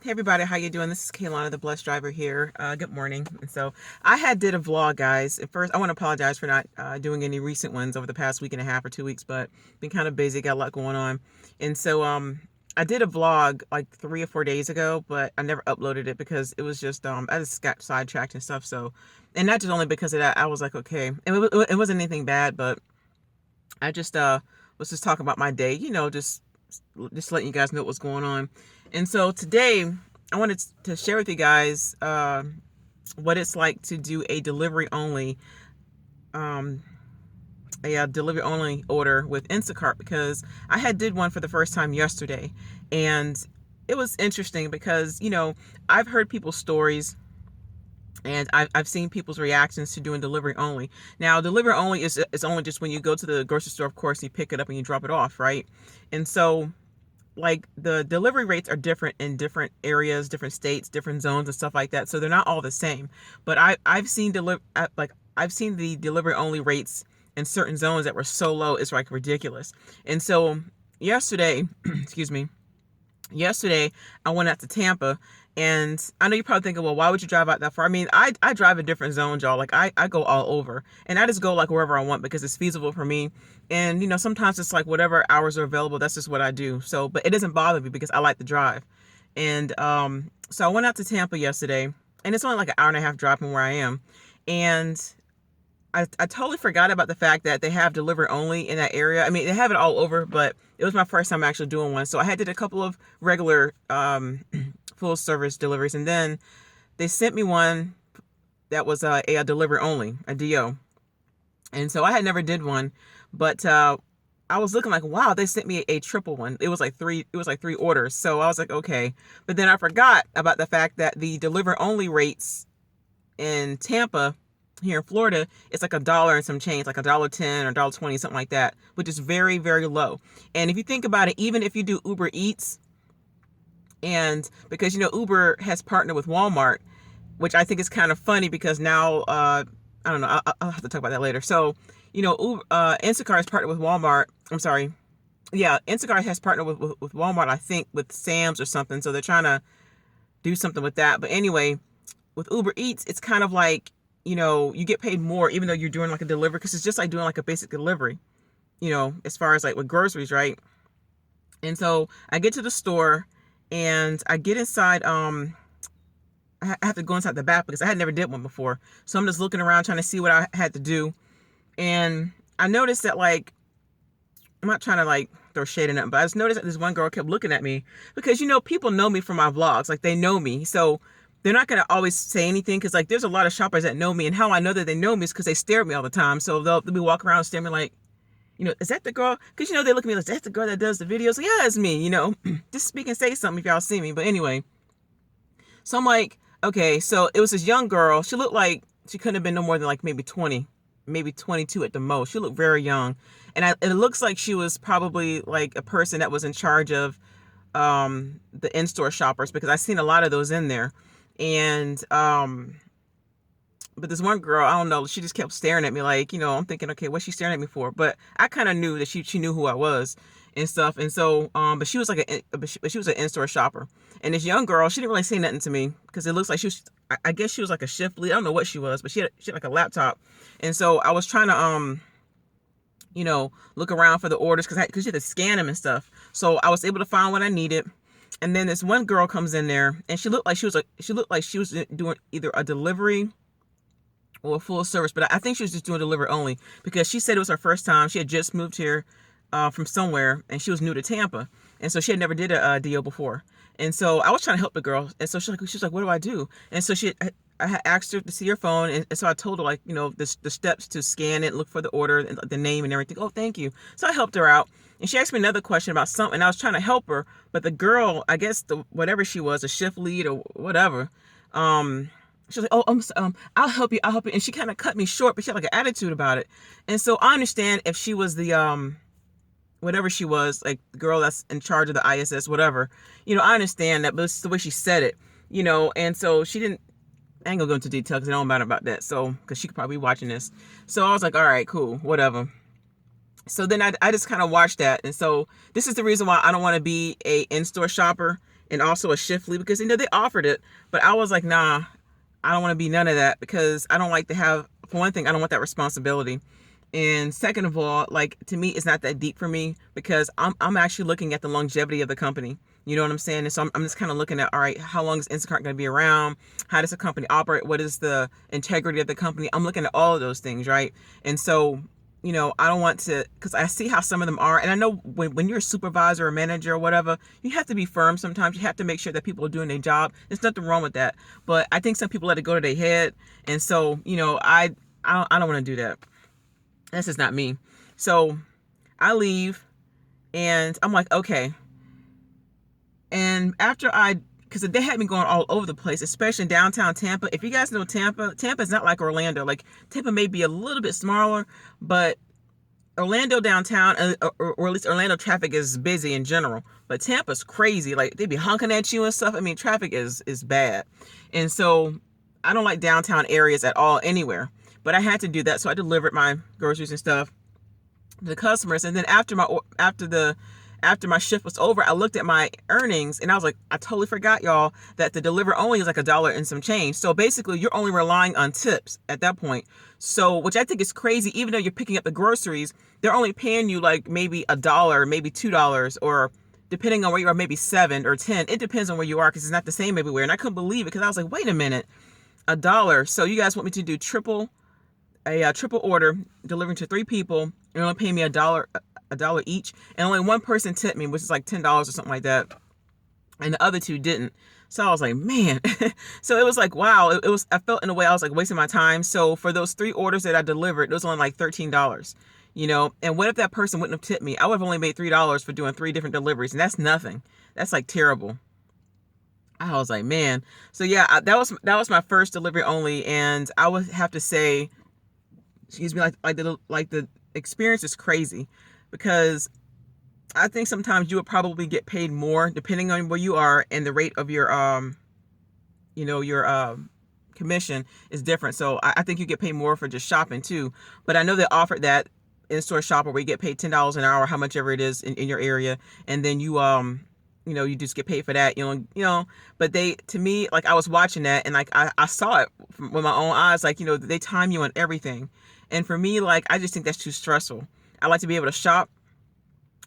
Hey everybody, how you doing? This is Kaylana, the Blessed Driver here. Good morning. And so I did a vlog, guys. At first, I want to apologize for not doing any recent ones over the past week and a half or 2 weeks, but been kind of busy, got a lot going on. And so I did a vlog like 3 or 4 days ago, but I never uploaded it because it was just I just got sidetracked and stuff. So, and not just only because of that, I was like, okay, it wasn't anything bad, but I just was just talking about my day, just letting you guys know what's going on. And so today I wanted to share with you guys what it's like to do a delivery only delivery only order with Instacart, because I did one for the first time yesterday, and it was interesting because I've heard people's stories, and I've seen people's reactions to doing delivery only. Now, delivery only is only just when you go to the grocery store, of course, and you pick it up and you drop it off, right? And so, like, the delivery rates are different in different areas, different states, different zones, and stuff like that. So they're not all the same. But I've seen I've seen the delivery only rates in certain zones that were so low, it's like ridiculous. And so yesterday, excuse me, yesterday I went out to Tampa, and I know you're probably thinking, well, why would you drive out that far? I mean, I drive in different zones, y'all. Like, I go all over, and I just go like wherever I want because it's feasible for me. And sometimes it's like whatever hours are available, that's just what I do. So, but it doesn't bother me because I like to drive. And so I went out to Tampa yesterday, and it's only like an hour and a half drive from where I am. And I totally forgot about the fact that they have delivery only in that area. I mean, they have it all over, but it was my first time actually doing one. So I did a couple of regular full service deliveries, and then they sent me one that was a delivery only, a DO. And so I had never did one, but I was looking like, wow, they sent me a triple one. It was like three orders. So I was like, okay. But then I forgot about the fact that the delivery only rates in Tampa, here in Florida, it's like $1 and some change, like $1.10 or $1.20, something like that, which is very, very low. And if you think about it, even if you do Uber Eats, and because Uber has partnered with Walmart, which I think is kind of funny because now I don't know, I'll have to talk about that later. So Uber, Instacart has partnered with Walmart. I'm sorry, yeah, Instacart has partnered with Walmart, I think, with Sam's or something. So they're trying to do something with that. But anyway, with Uber Eats, it's kind of like, you get paid more even though you're doing like a delivery, because it's just like doing like a basic delivery, as far as like with groceries, right? And so I get to the store, and I get inside. I have to go inside the back because I had never did one before. So I'm just looking around trying to see what I had to do. And I noticed that, like, I'm not trying to like throw shade in it, but I just noticed that this one girl kept looking at me because, people know me from my vlogs. Like, they know me. So they're not going to always say anything, because like there's a lot of shoppers that know me, and how I know that they know me is because they stare at me all the time. So they'll be walking around and stare at me like, is that the girl? Because they look at me like, that's the girl that does the videos. Like, yeah, it's me. Just speak and say something if y'all see me. But anyway, so I'm like, okay. So it was this young girl. She looked like she couldn't have been no more than like maybe 20, maybe 22 at the most. She looked very young, and it looks like she was probably like a person that was in charge of the in-store shoppers, because I've seen a lot of those in there. And but this one girl, I don't know, she just kept staring at me like, I'm thinking, okay, what's she staring at me for? But I kind of knew that she knew who I was and stuff. And so but she was like she was an in-store shopper. And this young girl, she didn't really say nothing to me because it looks like she was, I guess she was like a shift lead. I don't know what she was, but she had like a laptop. And so I was trying to look around for the orders, because you had to scan them and stuff. So I was able to find what I needed. And then this one girl comes in there, and she looked like she was doing either a delivery or a full service, but I think she was just doing delivery only, because she said it was her first time. She had just moved here from somewhere, and she was new to Tampa, and so she had never did a deal before. And so I was trying to help the girl, and so she was like, what do I do? And so I had asked her to see her phone, and so I told her, like, the steps to scan it, look for the order, and the name and everything. Oh, thank you. So I helped her out, and she asked me another question about something, and I was trying to help her, but the girl, I guess whatever she was, a shift lead or whatever, she was like, oh, I'll help you, and she kind of cut me short, but she had like an attitude about it. And so I understand if she was the whatever she was, like the girl that's in charge of the ISS, whatever, I understand that, but it's the way she said it, and so she didn't. I ain't gonna go into detail because I don't matter about that. So, because she could probably be watching this. So I was like, all right, cool, whatever. So then I just kind of watched that. And so this is the reason why I don't want to be a in-store shopper, and also a shift lead, because they offered it, but I was like, nah, I don't want to be none of that, because I don't like to have, for one thing, I don't want that responsibility. And second of all, like, to me, it's not that deep for me, because I'm actually looking at the longevity of the company. You know what I'm saying? And so I'm just kind of looking at, all right, how long is Instacart going to be around? How does the company operate? What is the integrity of the company? I'm looking at all of those things, right? And so, I don't want to, because I see how some of them are. And I know when you're a supervisor or manager or whatever, you have to be firm sometimes. You have to make sure that people are doing their job. There's nothing wrong with that. But I think some people let it go to their head. And so, I don't want to do that. That's just not me. So I leave and I'm like, okay. And after because they had me going all over the place, especially in downtown Tampa. If you guys know Tampa is not like Orlando. Like, Tampa may be a little bit smaller, but Orlando downtown, or at least Orlando traffic is busy in general. But Tampa's crazy. Like, they be honking at you and stuff. I mean, traffic is bad. And so I don't like downtown areas at all anywhere. But I had to do that, so I delivered my groceries and stuff to the customers. And then after my shift was over, I looked at my earnings and I was like, I totally forgot, y'all, that the deliver only is like $1 and some change. So basically, you're only relying on tips at that point. So, which I think is crazy. Even though you're picking up the groceries, they're only paying you like maybe $1, maybe $2, or depending on where you are, maybe $7 or $10. It depends on where you are, because it's not the same everywhere. And I couldn't believe it, because I was like, wait a minute, $1. So you guys want me to do triple order, delivering to 3 people, and only pay me $1 each, and only one person tipped me, which is like $10 or something like that, and the other 2 didn't. So I was like, man. So it was like, wow, it was, I felt in a way I was like wasting my time. So for those 3 orders that I delivered, it was only like $13, and what if that person wouldn't have tipped me? I would have only made $3 for doing 3 different deliveries, and that's nothing. That's like terrible. I was like, man. So yeah, that was my first delivery only, and I would have to say, excuse me, like the experience is crazy, because I think sometimes you would probably get paid more depending on where you are, and the rate of your commission is different. So I think you get paid more for just shopping too. But I know they offered that in-store shopper where you get paid $10 an hour, how much ever it is in your area, and then you you just get paid for that, but to me, like, I was watching that, and like I saw it with my own eyes, like, they time you on everything. And for me, like, I just think that's too stressful. I like to be able to shop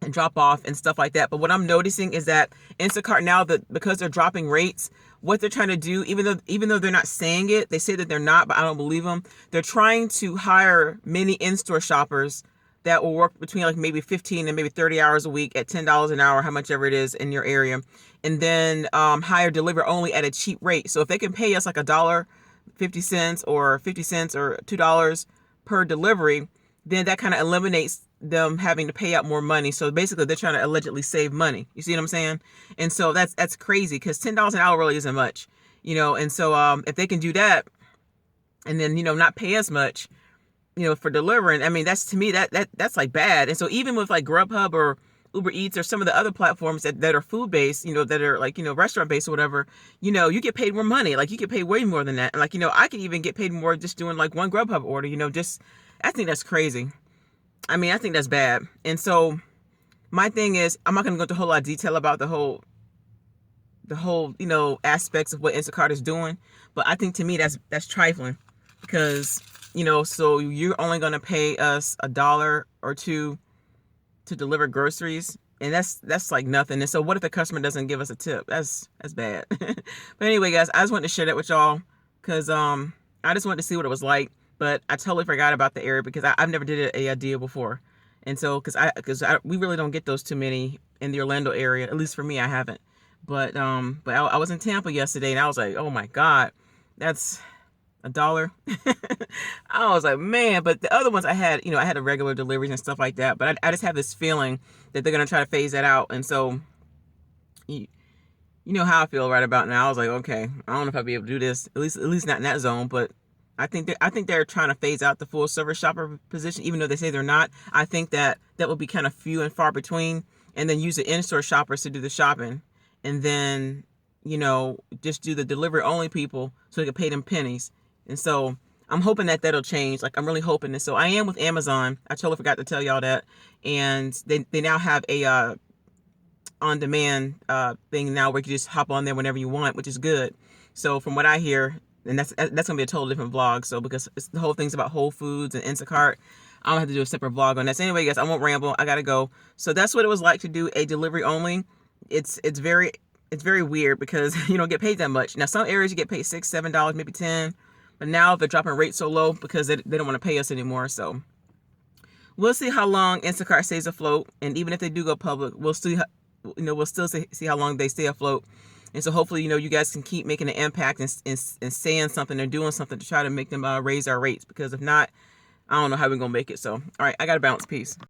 and drop off and stuff like that. But what I'm noticing is that Instacart now, because they're dropping rates, what they're trying to do, even though they're not saying it, they say that they're not, but I don't believe them. They're trying to hire many in-store shoppers that will work between like maybe 15 and maybe 30 hours a week at $10 an hour, how much ever it is in your area, and then hire deliver only at a cheap rate. So if they can pay us like $1.50 or 50 cents or $2 per delivery, then that kind of eliminates them having to pay out more money. So basically, they're trying to allegedly save money. You see what I'm saying? And so that's crazy, because $10 an hour really isn't much, and so if they can do that and then not pay as much, for delivering, I mean, that's, to me, that's like bad. And so even with like Grubhub or Uber Eats or some of the other platforms that are food based, that are like, restaurant based or whatever, you get paid more money. Like, you get paid way more than that. And like, I can even get paid more just doing like one Grubhub order, I think that's crazy. I mean, I think that's bad. And so my thing is, I'm not going to go into a whole lot of detail about the whole, aspects of what Instacart is doing. But I think, to me, that's trifling, because, so you're only going to pay us $1 or $2 to deliver groceries. And that's like nothing. And so what if the customer doesn't give us a tip? That's bad. But anyway, guys, I just wanted to share that with y'all, because I just wanted to see what it was like. But I totally forgot about the area, because I've never did a deal before. And so, because we really don't get those too many in the Orlando area. At least for me, I haven't. But I was in Tampa yesterday, and I was like, oh my God, that's $1. I was like, man. But the other ones I had the regular deliveries and stuff like that. But I just have this feeling that they're gonna try to phase that out. And so, you know how I feel right about now. I was like, okay, I don't know if I'll be able to do this. At least not in that zone. But I think they're trying to phase out the full service shopper position, even though they say they're not. I think that will be kind of few and far between, and then use the in-store shoppers to do the shopping, and then just do the delivery only people so they can pay them pennies. And so I'm hoping that that'll change. Like, I'm really hoping. And so I am with Amazon. I totally forgot to tell y'all that. And they now have a on demand thing now where you can just hop on there whenever you want, which is good. So from what I hear, and that's gonna be a total different vlog. So because the whole thing's about Whole Foods and Instacart, I'm gonna have to do a separate vlog on that. So anyway, guys, I won't ramble. I gotta go. So that's what it was like to do a delivery only. It's very weird because you don't get paid that much. Now some areas you get paid $6, $7, maybe 10, but now they're dropping rates so low because they don't want to pay us anymore. So we'll see how long Instacart stays afloat, and even if they do go public, we'll still see how long they stay afloat. And so hopefully, you guys can keep making an impact and saying something or doing something to try to make them raise our rates, because if not, I don't know how we're gonna make it. So all right, I gotta bounce. Peace.